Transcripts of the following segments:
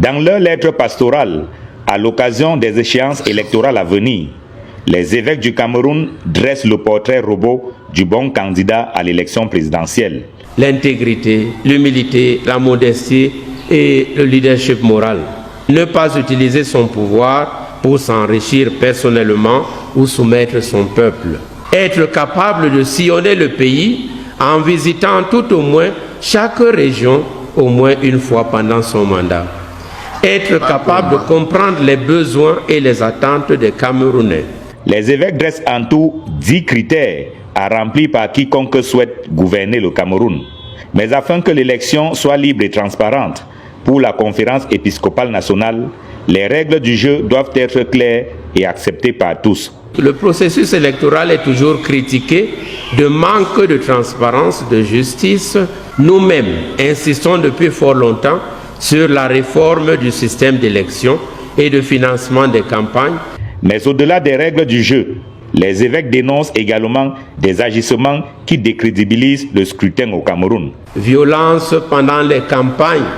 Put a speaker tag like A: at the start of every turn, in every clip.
A: Dans leur lettre pastorale, à l'occasion des échéances électorales à venir, les évêques du Cameroun dressent le portrait robot du bon candidat à l'élection présidentielle.
B: L'intégrité, l'humilité, la modestie et le leadership moral. Ne pas utiliser son pouvoir pour s'enrichir personnellement ou soumettre son peuple. Être capable de sillonner le pays en visitant tout au moins chaque région au moins une fois pendant son mandat. Être capable de comprendre les besoins et les attentes des Camerounais.
A: Les évêques dressent en tout 10 critères à remplir par quiconque souhaite gouverner le Cameroun. Mais afin que l'élection soit libre et transparente, pour la conférence épiscopale nationale, les règles du jeu doivent être claires et acceptées par tous.
B: Le processus électoral est toujours critiqué de manque de transparence, de justice. Nous-mêmes insistons depuis fort longtemps sur la réforme du système d'élection et de financement des campagnes.
A: Mais au-delà des règles du jeu, les évêques dénoncent également des agissements qui décrédibilisent le scrutin au Cameroun.
B: Violence pendant les campagnes.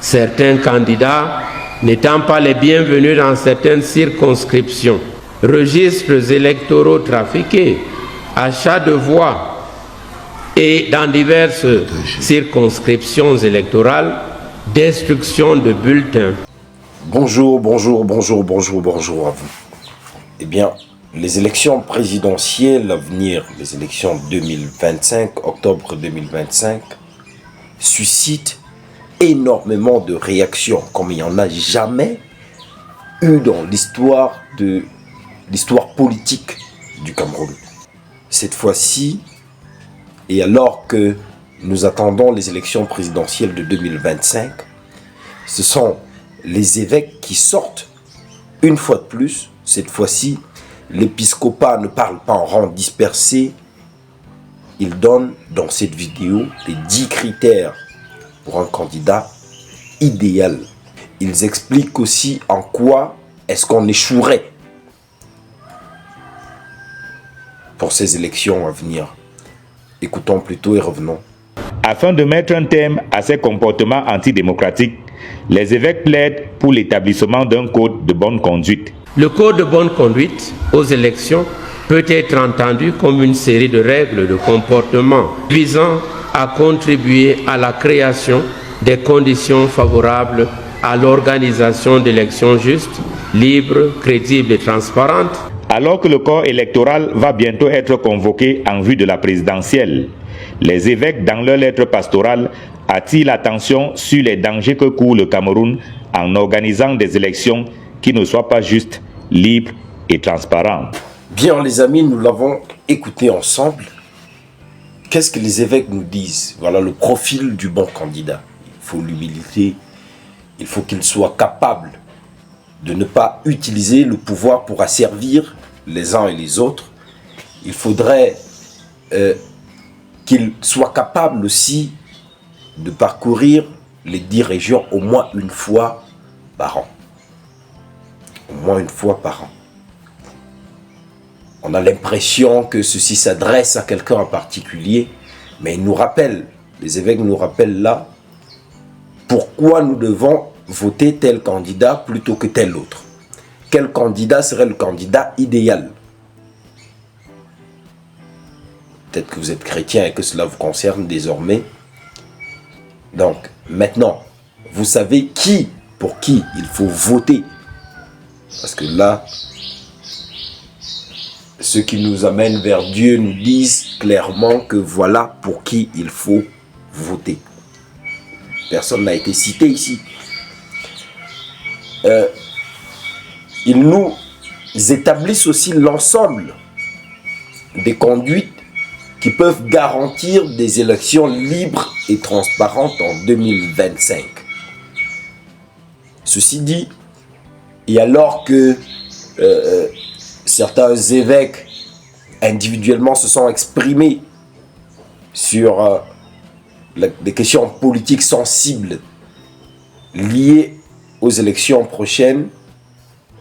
B: Certains candidats n'étant pas les bienvenus dans certaines circonscriptions. Registres électoraux trafiqués, achats de voix et dans diverses circonscriptions électorales, destruction de bulletins.
C: Bonjour à vous. Eh bien, les élections présidentielles à venir, les élections 2025, octobre 2025, suscitent énormément de réactions, comme il n'y en a jamais eu dans l'histoire politique du Cameroun. Cette fois-ci, et alors que nous attendons les élections présidentielles de 2025, ce sont les évêques qui sortent une fois de plus. Cette fois-ci, l'épiscopat ne parle pas en rang dispersé. Il donne dans cette vidéo les 10 critères pour un candidat idéal. Ils expliquent aussi en quoi est-ce qu'on échouerait pour ces élections à venir. Écoutons plutôt et revenons.
A: Afin de mettre un terme à ces comportements antidémocratiques, les évêques plaident pour l'établissement d'un code de bonne conduite.
B: Le code de bonne conduite aux élections peut être entendu comme une série de règles de comportement visant à contribuer à la création des conditions favorables à l'organisation d'élections justes, libres, crédibles et transparentes.
A: Alors que le corps électoral va bientôt être convoqué en vue de la présidentielle, les évêques, dans leur lettre pastorale, attirent l'attention sur les dangers que court le Cameroun en organisant des élections qui ne soient pas justes, libres et transparentes.
C: Bien les amis, nous l'avons écouté ensemble. Qu'est-ce que les évêques nous disent? Voilà le profil du bon candidat. Il faut l'humilité, il faut qu'il soit capable de ne pas utiliser le pouvoir pour asservir les uns et les autres. Il faudrait qu'il soit capable aussi de parcourir les 10 régions au moins une fois par an. Au moins une fois par an. On a l'impression que ceci s'adresse à quelqu'un en particulier, mais il nous rappelle, les évêques nous rappellent là, pourquoi nous devons voter tel candidat plutôt que tel autre. Quel candidat serait le candidat idéal? Peut-être que vous êtes chrétien et que cela vous concerne désormais. Donc, maintenant, vous savez pour qui il faut voter. Parce que là, ceux qui nous amènent vers Dieu nous disent clairement que voilà pour qui il faut voter. Personne n'a été cité ici. Ils nous établissent aussi l'ensemble des conduites qui peuvent garantir des élections libres et transparentes en 2025. Ceci dit, et alors que certains évêques individuellement se sont exprimés sur des questions politiques sensibles liées aux élections prochaines,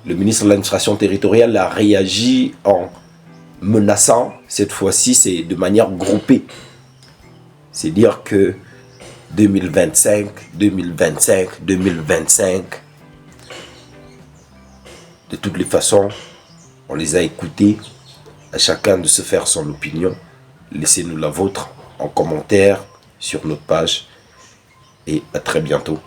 C: le ministre de l'administration territoriale a réagi en menaçant, cette fois-ci c'est de manière groupée. C'est dire que 2025, 2025, 2025. De toutes les façons, on les a écoutés. À chacun de se faire son opinion. Laissez-nous la vôtre en commentaire sur notre page. Et à très bientôt.